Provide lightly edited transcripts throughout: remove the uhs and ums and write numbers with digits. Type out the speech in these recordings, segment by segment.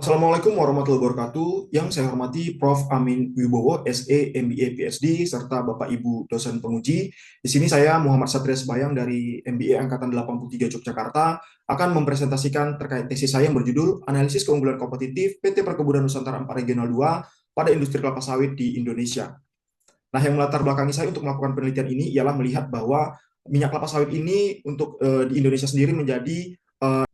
Assalamualaikum warahmatullahi wabarakatuh. Yang saya hormati Prof. Amin Wibowo, SE, MBA, PhD, serta Bapak Ibu dosen penguji. Di sini saya Muhammad Satria Sebayang dari MBA Angkatan 83 Yogyakarta akan mempresentasikan terkait tesis saya yang berjudul Analisis Keunggulan Kompetitif PT Perkebunan Nusantara 4 Regional 2 pada Industri Kelapa Sawit di Indonesia. Nah, yang melatar belakangi saya untuk melakukan penelitian ini ialah melihat bahwa minyak kelapa sawit ini untuk di Indonesia sendiri menjadi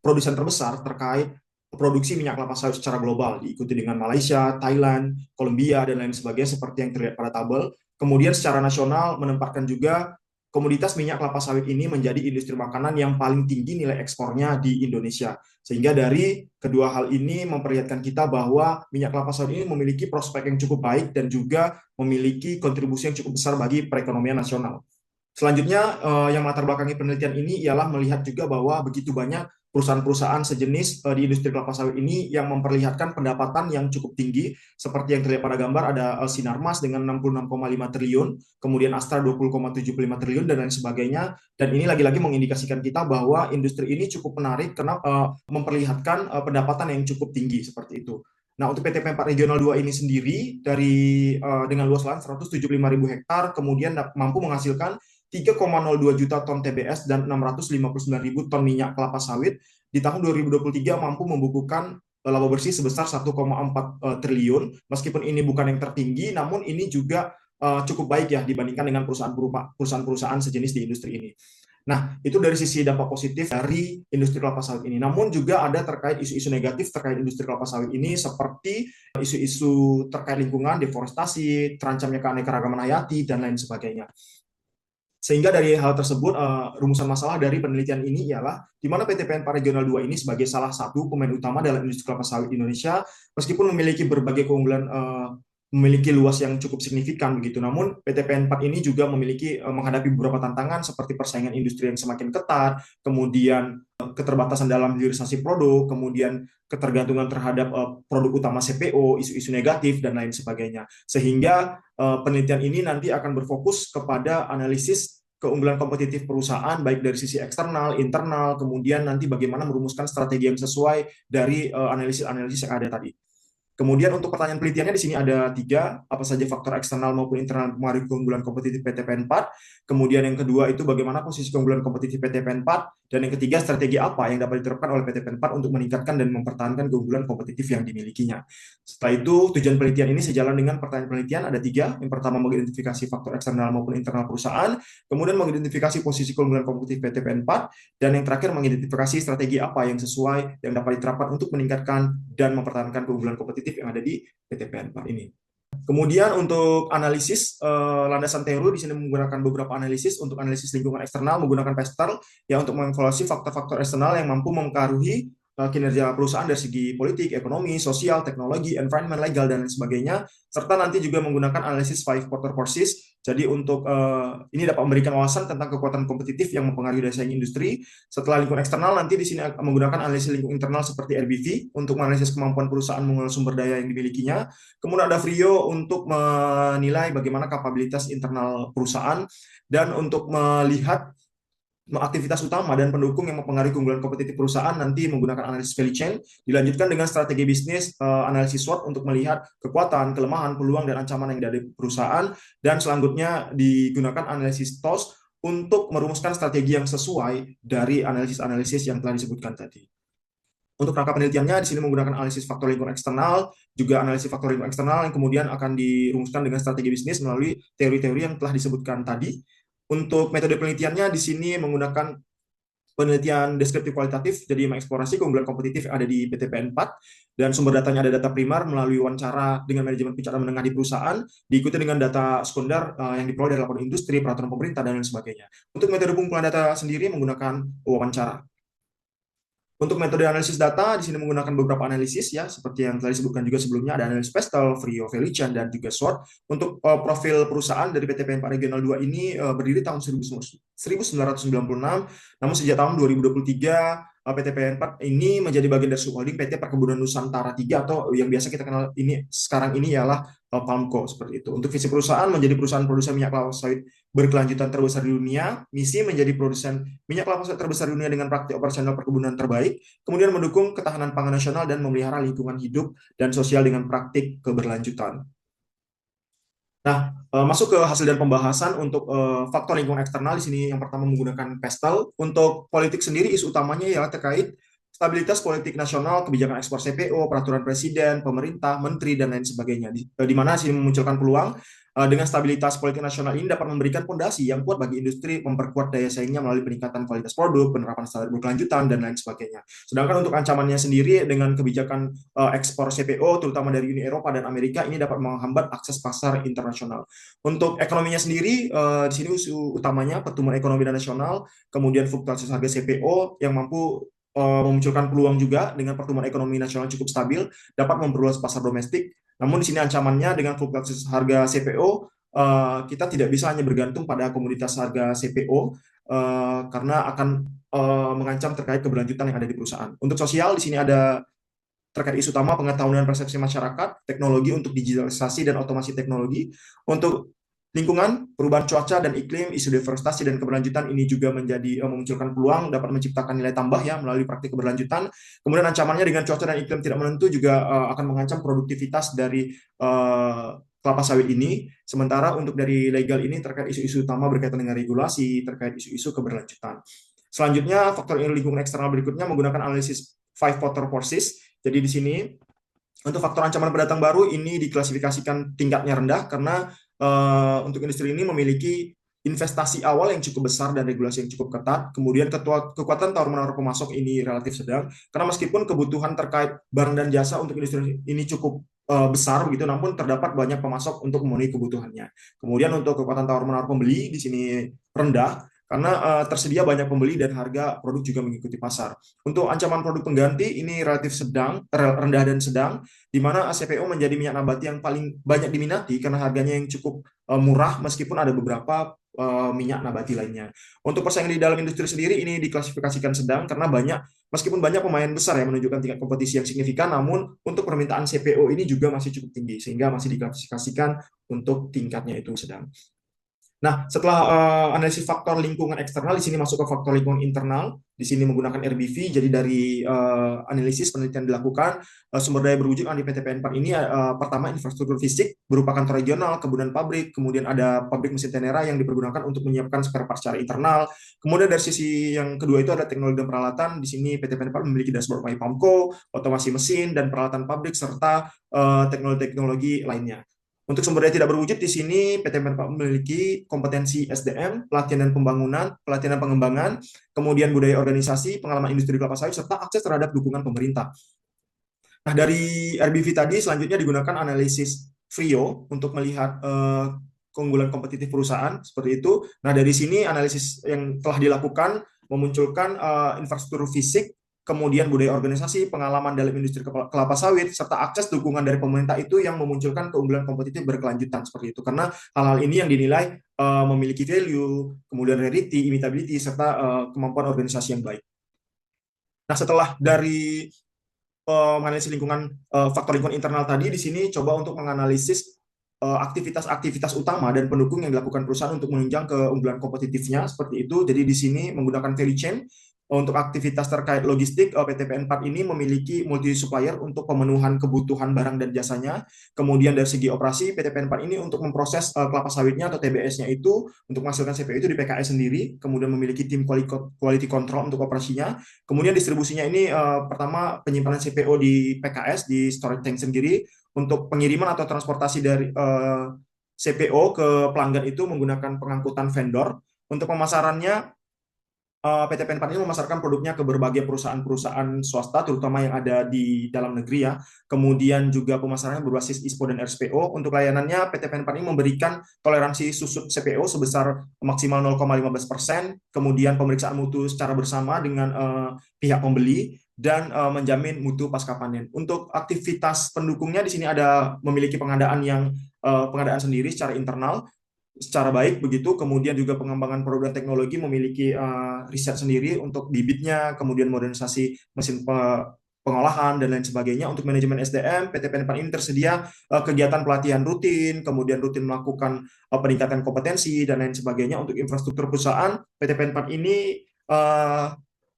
produsen terbesar terkait produksi minyak kelapa sawit secara global, diikuti dengan Malaysia, Thailand, Kolombia, dan lain sebagainya seperti yang terlihat pada tabel. Kemudian secara nasional menempatkan juga komoditas minyak kelapa sawit ini menjadi industri makanan yang paling tinggi nilai ekspornya di Indonesia. Sehingga dari kedua hal ini memperlihatkan kita bahwa minyak kelapa sawit ini memiliki prospek yang cukup baik dan juga memiliki kontribusi yang cukup besar bagi perekonomian nasional. Selanjutnya, yang latar belakangi penelitian ini ialah melihat juga bahwa begitu banyak perusahaan-perusahaan sejenis di industri kelapa sawit ini yang memperlihatkan pendapatan yang cukup tinggi, seperti yang terlihat pada gambar ada Sinarmas dengan 66,5 triliun, kemudian Astra 20,75 triliun, dan lain sebagainya. Dan ini lagi-lagi mengindikasikan kita bahwa industri ini cukup menarik karena memperlihatkan pendapatan yang cukup tinggi seperti itu. Nah, untuk PT Pempat Regional 2 ini sendiri dengan luas lahan 175.000 hektar, kemudian mampu menghasilkan 3,02 juta ton TBS dan 659.000 ton minyak kelapa sawit. Di tahun 2023 mampu membukukan laba bersih sebesar 1,4 triliun. Meskipun ini bukan yang tertinggi, namun ini juga cukup baik ya dibandingkan dengan perusahaan-perusahaan sejenis di industri ini. Nah, itu dari sisi dampak positif dari industri kelapa sawit ini. Namun juga ada terkait isu-isu negatif terkait industri kelapa sawit ini seperti isu-isu terkait lingkungan, deforestasi, terancamnya keanekaragaman hayati, dan lain sebagainya. Sehingga dari hal tersebut, rumusan masalah dari penelitian ini ialah di mana PT PNP Regional 2 ini sebagai salah satu pemain utama dalam industri kelapa sawit di Indonesia, meskipun memiliki berbagai keunggulan, memiliki luas yang cukup signifikan begitu. Namun PT PN4 ini juga memiliki menghadapi beberapa tantangan seperti persaingan industri yang semakin ketat, kemudian keterbatasan dalam hilirisasi produk, kemudian ketergantungan terhadap produk utama CPO, isu-isu negatif, dan lain sebagainya. Sehingga penelitian ini nanti akan berfokus kepada analisis keunggulan kompetitif perusahaan, baik dari sisi eksternal, internal, kemudian nanti bagaimana merumuskan strategi yang sesuai dari analisis-analisis yang ada tadi. Kemudian untuk pertanyaan penelitiannya di sini ada 3, apa saja faktor eksternal maupun internal mempengaruhi keunggulan kompetitif PT PN4. Kemudian yang kedua itu bagaimana posisi keunggulan kompetitif PT PN4. Dan yang ketiga, strategi apa yang dapat diterapkan oleh PT PN4 untuk meningkatkan dan mempertahankan keunggulan kompetitif yang dimilikinya. Setelah itu, tujuan penelitian ini sejalan dengan pertanyaan penelitian ada 3. Yang pertama, mengidentifikasi faktor eksternal maupun internal perusahaan. Kemudian mengidentifikasi posisi keunggulan kompetitif PT PN4. Dan yang terakhir, mengidentifikasi strategi apa yang sesuai yang dapat diterapkan untuk meningkatkan dan mempertahankan keunggulan kompetitif yang ada di PT PN4 ini. Kemudian untuk analisis landasan teori di sini menggunakan beberapa analisis. Untuk analisis lingkungan eksternal menggunakan PESTEL ya untuk mengevaluasi faktor-faktor eksternal yang mampu mempengaruhi kinerja perusahaan dari segi politik, ekonomi, sosial, teknologi, environment, legal, dan lain sebagainya. Serta nanti juga menggunakan analisis five quarter forces. Jadi untuk ini dapat memberikan wawasan tentang kekuatan kompetitif yang mempengaruhi daya saing industri. Setelah lingkungan eksternal, nanti di sini menggunakan analisis lingkungan internal seperti RBV untuk menganalisis kemampuan perusahaan mengelola sumber daya yang dimilikinya. Kemudian ada Frio untuk menilai bagaimana kapabilitas internal perusahaan dan untuk melihat aktivitas utama dan pendukung yang mempengaruhi keunggulan kompetitif perusahaan nanti menggunakan analisis value chain, dilanjutkan dengan strategi bisnis, analisis SWOT untuk melihat kekuatan, kelemahan, peluang, dan ancaman yang ada di perusahaan, dan selanjutnya digunakan analisis TOS untuk merumuskan strategi yang sesuai dari analisis-analisis yang telah disebutkan tadi. Untuk rangka penelitiannya, di sini menggunakan analisis faktor lingkungan eksternal, juga analisis faktor lingkungan eksternal yang kemudian akan dirumuskan dengan strategi bisnis melalui teori-teori yang telah disebutkan tadi. Untuk metode penelitiannya di sini menggunakan penelitian deskriptif kualitatif, jadi mengeksplorasi keunggulan kompetitif yang ada di PT PN4, dan sumber datanya ada data primer melalui wawancara dengan manajemen pencatatan menengah di perusahaan, diikuti dengan data sekunder yang diperoleh dari laporan industri, peraturan pemerintah, dan lain sebagainya. Untuk metode pengumpulan data sendiri menggunakan wawancara. Untuk metode analisis data, di sini menggunakan beberapa analisis ya, seperti yang telah disebutkan juga sebelumnya, ada analisis PESTEL, Frio, value chain, dan juga SWOT. Untuk profil perusahaan dari PT PN4 Regional 2 ini berdiri tahun 1996, namun sejak tahun 2023 PT PN4 ini menjadi bagian dari subholding PT Perkebunan Nusantara 3 atau yang biasa kita kenal ini sekarang ini ialah PALMCO seperti itu. Untuk visi perusahaan menjadi perusahaan produsen minyak kelapa sawit berkelanjutan terbesar di dunia, misi menjadi produsen minyak kelapa sawit terbesar di dunia dengan praktik operasional perkebunan terbaik, kemudian mendukung ketahanan pangan nasional dan memelihara lingkungan hidup dan sosial dengan praktik keberlanjutan. Nah, masuk ke hasil dan pembahasan untuk faktor lingkungan eksternal di sini yang pertama menggunakan PESTEL. Untuk politik sendiri isu utamanya ialah terkait stabilitas politik nasional, kebijakan ekspor CPO, peraturan presiden, pemerintah, menteri dan lain sebagainya. Di mana sini memunculkan peluang dengan stabilitas politik nasional ini dapat memberikan fondasi yang kuat bagi industri, memperkuat daya saingnya melalui peningkatan kualitas produk, penerapan standar berkelanjutan dan lain sebagainya. Sedangkan untuk ancamannya sendiri dengan kebijakan ekspor CPO terutama dari Uni Eropa dan Amerika ini dapat menghambat akses pasar internasional. Untuk ekonominya sendiri di sini isu utamanya pertumbuhan ekonomi nasional, kemudian fluktuasi harga CPO yang mampu memunculkan peluang juga dengan pertumbuhan ekonomi nasional cukup stabil dapat memperluas pasar domestik. Namun di sini ancamannya dengan fluktuasi harga CPO kita tidak bisa hanya bergantung pada komoditas harga CPO karena akan mengancam terkait keberlanjutan yang ada di perusahaan. Untuk sosial di sini ada terkait isu utama pengetahuan dan persepsi masyarakat, teknologi untuk digitalisasi dan otomasi teknologi, untuk lingkungan, perubahan cuaca dan iklim, isu deforestasi dan keberlanjutan ini juga menjadi memunculkan peluang dapat menciptakan nilai tambah ya melalui praktik keberlanjutan. Kemudian ancamannya dengan cuaca dan iklim tidak menentu juga akan mengancam produktivitas dari kelapa sawit ini. Sementara untuk dari legal ini terkait isu-isu utama berkaitan dengan regulasi, terkait isu-isu keberlanjutan. Selanjutnya, faktor lingkungan eksternal berikutnya menggunakan analisis five factor forces. Jadi di sini untuk faktor ancaman pendatang baru ini diklasifikasikan tingkatnya rendah karena untuk industri ini memiliki investasi awal yang cukup besar dan regulasi yang cukup ketat. Kemudian kekuatan tawar-menawar pemasok ini relatif sedang. Karena meskipun kebutuhan terkait barang dan jasa untuk industri ini cukup besar begitu, namun terdapat banyak pemasok untuk memenuhi kebutuhannya. Kemudian untuk kekuatan tawar-menawar pembeli di sini rendah karena tersedia banyak pembeli dan harga produk juga mengikuti pasar. Untuk ancaman produk pengganti ini relatif sedang, rendah dan sedang, di mana CPO menjadi minyak nabati yang paling banyak diminati karena harganya yang cukup murah meskipun ada beberapa minyak nabati lainnya. Untuk persaingan di dalam industri sendiri ini diklasifikasikan sedang karena meskipun banyak pemain besar yang menunjukkan tingkat kompetisi yang signifikan, namun untuk permintaan CPO ini juga masih cukup tinggi sehingga masih diklasifikasikan untuk tingkatnya itu sedang. Nah, setelah analisis faktor lingkungan eksternal, di sini masuk ke faktor lingkungan internal. Di sini menggunakan RBV. Jadi dari analisis penelitian dilakukan, sumber daya berwujud di PTPN 4 ini pertama infrastruktur fisik berupa kantor regional, kemudian pabrik, kemudian ada pabrik mesin Tenera yang dipergunakan untuk menyiapkan spare part secara internal. Kemudian dari sisi yang kedua itu ada teknologi dan peralatan. Di sini PTPN 4 memiliki dashboard MyPumco, otomasi mesin dan peralatan pabrik serta teknologi-teknologi lainnya. Untuk sumber daya tidak berwujud di sini PT Menpa memiliki kompetensi SDM, pelatihan dan pembangunan, pelatihan dan pengembangan, kemudian budaya organisasi, pengalaman industri kelapa sawit serta akses terhadap dukungan pemerintah. Nah, dari RBV tadi selanjutnya digunakan analisis Frio untuk melihat keunggulan kompetitif perusahaan seperti itu. Nah, dari sini analisis yang telah dilakukan memunculkan infrastruktur fisik, kemudian budaya organisasi, pengalaman dalam industri kelapa sawit, serta akses dukungan dari pemerintah itu yang memunculkan keunggulan kompetitif berkelanjutan seperti itu. Karena hal-hal ini yang dinilai memiliki value, kemudian rarity, imitability, serta kemampuan organisasi yang baik. Nah, setelah dari menganalisis faktor lingkungan internal tadi, di sini coba untuk menganalisis aktivitas-aktivitas utama dan pendukung yang dilakukan perusahaan untuk menunjang keunggulan kompetitifnya seperti itu. Jadi di sini menggunakan value chain untuk aktivitas terkait logistik, PTPN 4 ini memiliki multi supplier untuk pemenuhan kebutuhan barang dan jasanya. Kemudian dari segi operasi, PTPN 4 ini untuk memproses kelapa sawitnya atau TBS-nya itu untuk menghasilkan CPO itu di PKS sendiri, kemudian memiliki tim quality control untuk operasinya. Kemudian distribusinya ini pertama penyimpanan CPO di PKS, di storage tank sendiri, untuk pengiriman atau transportasi dari CPO ke pelanggan itu menggunakan pengangkutan vendor. Untuk pemasarannya, PT Penpan ini memasarkan produknya ke berbagai perusahaan-perusahaan swasta, terutama yang ada di dalam negeri ya. Kemudian juga pemasarannya berbasis ISPO dan RSPO. Untuk layanannya, PT Penpan ini memberikan toleransi susut CPO sebesar maksimal 0,15%, kemudian pemeriksaan mutu secara bersama dengan pihak pembeli, dan menjamin mutu pasca panen. Untuk aktivitas pendukungnya di sini ada memiliki pengadaan sendiri secara internal, secara baik begitu, kemudian juga pengembangan produk dan teknologi memiliki riset sendiri untuk bibitnya, kemudian modernisasi mesin pengolahan, dan lain sebagainya. Untuk manajemen SDM, PT PN ini tersedia kegiatan pelatihan rutin, kemudian rutin melakukan peningkatan kompetensi, dan lain sebagainya. Untuk infrastruktur perusahaan, PT PN ini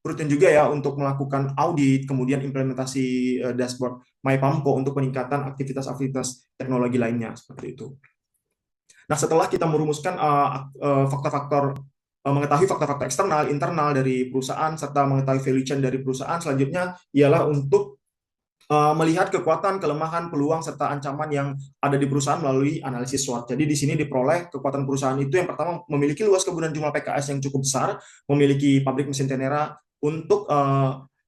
rutin juga ya untuk melakukan audit, kemudian implementasi dashboard MyPAMKO untuk peningkatan aktivitas-aktivitas teknologi lainnya, seperti itu. Nah, setelah kita merumuskan faktor-faktor mengetahui faktor-faktor eksternal, internal dari perusahaan, serta mengetahui value chain dari perusahaan, selanjutnya ialah untuk melihat kekuatan, kelemahan, peluang, serta ancaman yang ada di perusahaan melalui analisis SWOT. Jadi di sini diperoleh kekuatan perusahaan itu yang pertama memiliki luas kegunaan jumlah PKS yang cukup besar, memiliki pabrik mesin Tenera untuk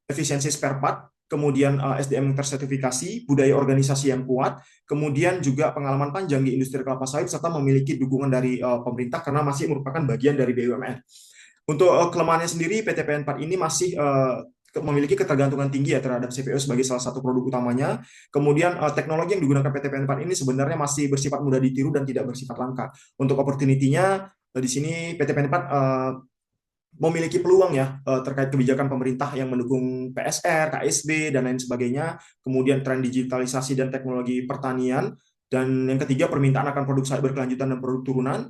efisiensi spare part, kemudian SDM tersertifikasi, budaya organisasi yang kuat, kemudian juga pengalaman panjang di industri kelapa sawit, serta memiliki dukungan dari pemerintah karena masih merupakan bagian dari BUMN. Untuk kelemahannya sendiri, PT PN 4 ini masih memiliki ketergantungan tinggi ya terhadap CPO sebagai salah satu produk utamanya. Kemudian teknologi yang digunakan PT PN 4 ini sebenarnya masih bersifat mudah ditiru dan tidak bersifat langka. Untuk opportunity-nya di sini PT PN 4 memiliki peluang ya terkait kebijakan pemerintah yang mendukung PSR, KSB, dan lain sebagainya. Kemudian tren digitalisasi dan teknologi pertanian. Dan yang ketiga, permintaan akan produk sawit berkelanjutan dan produk turunan.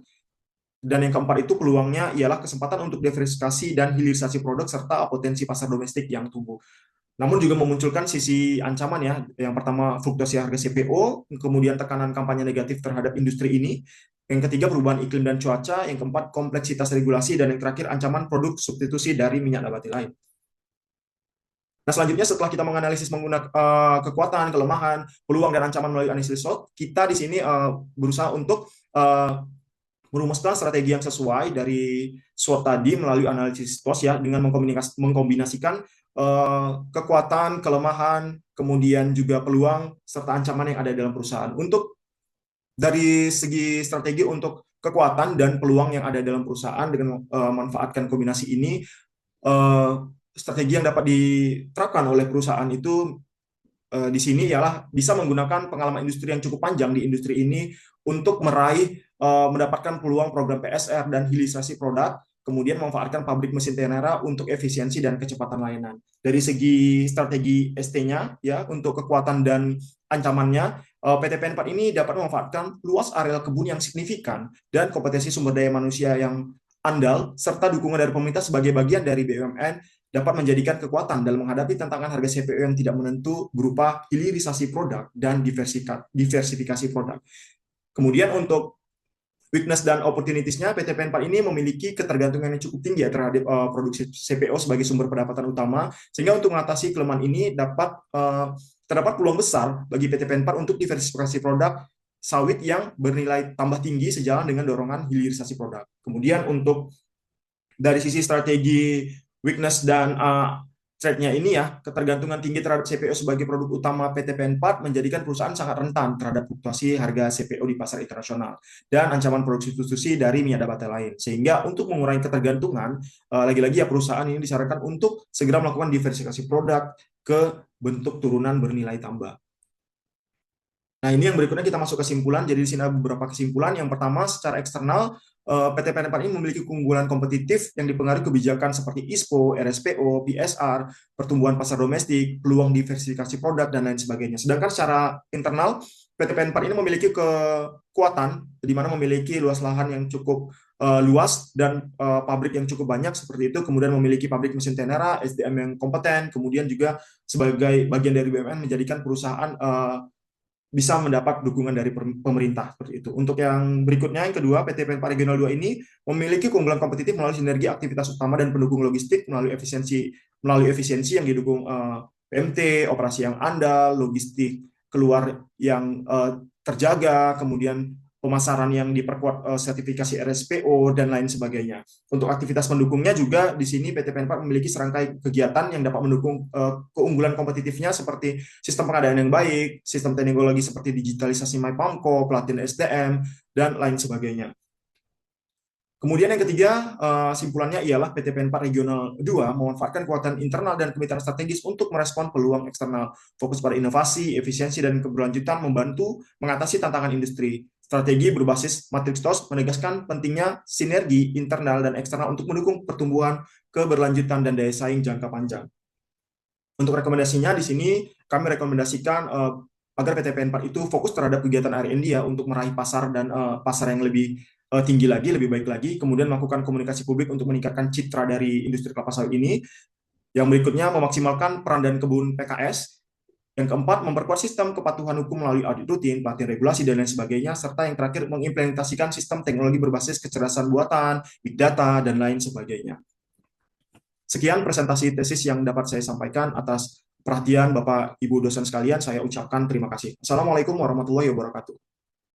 Dan yang keempat itu peluangnya ialah kesempatan untuk diversifikasi dan hilirisasi produk serta potensi pasar domestik yang tumbuh. Namun juga memunculkan sisi ancaman ya. Yang pertama fluktuasi harga CPO, kemudian tekanan kampanye negatif terhadap industri ini. Yang ketiga perubahan iklim dan cuaca, yang keempat kompleksitas regulasi, dan yang terakhir ancaman produk substitusi dari minyak nabati lain. Nah, selanjutnya setelah kita menganalisis menggunakan kekuatan, kelemahan, peluang, dan ancaman melalui analisis SWOT, kita di sini berusaha untuk merumuskan strategi yang sesuai dari SWOT tadi melalui analisis SWOT ya, dengan mengkombinasikan kekuatan, kelemahan, kemudian juga peluang serta ancaman yang ada dalam perusahaan. Untuk dari segi strategi untuk kekuatan dan peluang yang ada dalam perusahaan dengan memanfaatkan kombinasi ini, strategi yang dapat diterapkan oleh perusahaan itu di sini ialah bisa menggunakan pengalaman industri yang cukup panjang di industri ini untuk meraih mendapatkan peluang program PSR dan hilirisasi produk, kemudian memanfaatkan pabrik mesin Tenera untuk efisiensi dan kecepatan layanan. Dari segi strategi ST-nya ya untuk kekuatan dan ancamannya, PT PN 4 ini dapat memanfaatkan luas areal kebun yang signifikan dan kompetensi sumber daya manusia yang andal serta dukungan dari pemerintah sebagai bagian dari BUMN dapat menjadikan kekuatan dalam menghadapi tantangan harga CPO yang tidak menentu berupa hilirisasi produk dan diversifikasi produk. Kemudian untuk weakness dan opportunities-nya, PT PN 4 ini memiliki ketergantungan yang cukup tinggi ya terhadap produksi CPO sebagai sumber pendapatan utama, sehingga untuk mengatasi kelemahan ini terdapat peluang besar bagi PT PN 4 untuk diversifikasi produk sawit yang bernilai tambah tinggi sejalan dengan dorongan hilirisasi produk. Kemudian untuk dari sisi strategi weakness dan trade-nya ini ya, ketergantungan tinggi terhadap CPO sebagai produk utama PT PN 4 menjadikan perusahaan sangat rentan terhadap fluktuasi harga CPO di pasar internasional dan ancaman produk substitusi dari minyak nabati lain. Sehingga untuk mengurangi ketergantungan, lagi-lagi ya perusahaan ini disarankan untuk segera melakukan diversifikasi produk ke bentuk turunan bernilai tambah. Nah, ini yang berikutnya kita masuk kesimpulan. Jadi di sini ada beberapa kesimpulan. Yang pertama, secara eksternal, PT PN ini memiliki keunggulan kompetitif yang dipengaruhi kebijakan seperti ISPO, RSPO, PSR, pertumbuhan pasar domestik, peluang diversifikasi produk, dan lain sebagainya. Sedangkan secara internal, PT PN ini memiliki kekuatan, di mana memiliki luas lahan yang cukup luas dan pabrik yang cukup banyak seperti itu, kemudian memiliki pabrik mesin Tenera, SDM yang kompeten, kemudian juga sebagai bagian dari BUMN menjadikan perusahaan bisa mendapat dukungan dari pemerintah seperti itu. Untuk yang berikutnya, yang kedua, PT PN Regional 2 ini memiliki keunggulan kompetitif melalui sinergi aktivitas utama dan pendukung logistik melalui efisiensi yang didukung PMT, operasi yang andal, logistik keluar yang terjaga, kemudian pemasaran yang diperkuat sertifikasi RSPO, dan lain sebagainya. Untuk aktivitas pendukungnya juga di sini PT PN 4 memiliki serangkai kegiatan yang dapat mendukung keunggulan kompetitifnya seperti sistem pengadaan yang baik, sistem teknologi seperti digitalisasi MyPAMKO, pelatihan SDM, dan lain sebagainya. Kemudian yang ketiga, simpulannya ialah PT PN 4 Regional 2 memanfaatkan kekuatan internal dan kemitraan strategis untuk merespon peluang eksternal, fokus pada inovasi, efisiensi, dan keberlanjutan, membantu mengatasi tantangan industri. Strategi berbasis matriks TOS menegaskan pentingnya sinergi internal dan eksternal untuk mendukung pertumbuhan, keberlanjutan, dan daya saing jangka panjang. Untuk rekomendasinya di sini kami rekomendasikan agar PTPN 4 itu fokus terhadap kegiatan R&D ya untuk meraih pasar dan pasar yang lebih tinggi lagi, lebih baik lagi, kemudian melakukan komunikasi publik untuk meningkatkan citra dari industri kelapa sawit ini. Yang berikutnya memaksimalkan peran dan kebun PKS. Yang keempat, memperkuat sistem kepatuhan hukum melalui audit rutin, pelatihan regulasi, dan lain sebagainya. Serta yang terakhir, mengimplementasikan sistem teknologi berbasis kecerdasan buatan, big data, dan lain sebagainya. Sekian presentasi tesis yang dapat saya sampaikan. Atas perhatian Bapak Ibu dosen sekalian, saya ucapkan terima kasih. Assalamualaikum warahmatullahi wabarakatuh.